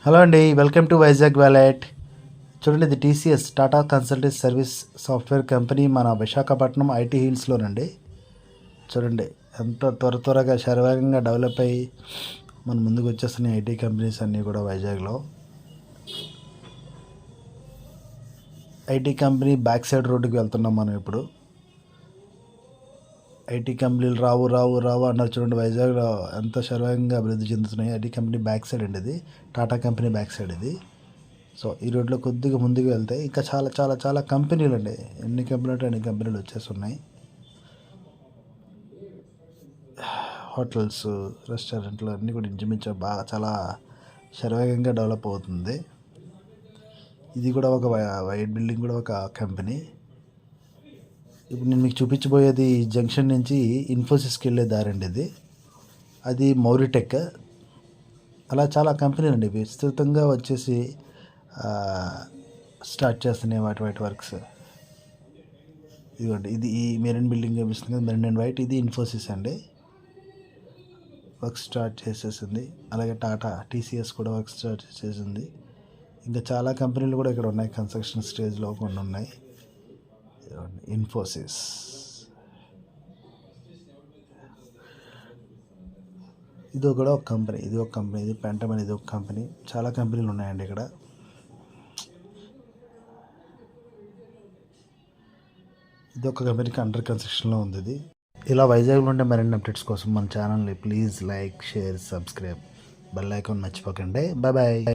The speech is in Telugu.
హలో అండి, వెల్కమ్ టు వైజాగ్ వ్యాలెట్. చూడండి, ఇది TCS Tata consultancy service software company మన విశాఖపట్నం ఐటీ హిల్స్లోనండి. చూడండి ఎంత త్వరగా శరవేగంగా డెవలప్ అయ్యి మన ముందుకు వచ్చేస్తున్నాయి ఐటీ కంపెనీస్ అన్నీ కూడా వైజాగ్లో. ఐటీ కంపెనీ బ్యాక్ సైడ్ రోడ్డుకి వెళ్తున్నాం మనం ఇప్పుడు. ఐటీ కంపెనీలు రావు రావు రావు అన్నారు. చూడండి వైజాగ్లో ఎంత శరవేగంగా అభివృద్ధి చెందుతున్నాయి. ఐటీ కంపెనీ బ్యాక్ సైడ్ అండి ఇది, టాటా కంపెనీ బ్యాక్ సైడ్ ఇది. సో ఈ రోడ్లో కొద్దిగా ముందుకు వెళ్తే ఇంకా చాలా చాలా చాలా కంపెనీలు అండి. ఎన్ని కంపెనీలు అంటే అన్ని కంపెనీలు వచ్చేస్తున్నాయి. హోటల్స్, రెస్టారెంట్లు అన్నీ కూడా ఇంచుమించు బాగా చాలా శరవేగంగా డెవలప్ అవుతుంది. ఇది కూడా ఒక వైట్ బిల్డింగ్, కూడా ఒక కంపెనీ. ఇప్పుడు నేను మీకు చూపించబోయేది జంక్షన్ నుంచి ఇన్ఫోసిస్కి వెళ్ళే దారండి ఇది. అది మౌరిటెక్. అలా చాలా కంపెనీలు అండి విస్తృతంగా వచ్చేసి స్టార్ట్ చేస్తున్నాయి వాటి వర్క్స్. ఇదిగోండి, ఇది ఈ మెరైన్ బిల్డింగ్ కనిపిస్తుంది కదా, మెరైన్ అండ్ వైట్, ఇది ఇన్ఫోసిస్ అండి. వర్క్ స్టార్ట్ చేసేసింది. అలాగే టాటా టీసీఎస్ కూడా వర్క్ స్టార్ట్ చేసేసింది. ఇంకా చాలా కంపెనీలు కూడా ఇక్కడ ఉన్నాయి, కన్స్ట్రక్షన్ స్టేజ్లో కొన్ని ఉన్నాయి. ఇన్ఫోసిస్, ఇది కూడా ఒక కంపెనీ, ఇది పెంటమ్ అనేది ఒక కంపెనీ. చాలా కంపెనీలు ఉన్నాయండి ఇక్కడ. ఇది ఒక కంపెనీకి అండర్ కన్స్ట్రక్షన్లో ఉంది ఇది. ఇలా వైజాగ్లో ఉండే మరిన్ని అప్డేట్స్ కోసం మన ఛానల్ని please like, share, subscribe, bell icon మర్చిపోకండి. Bye bye.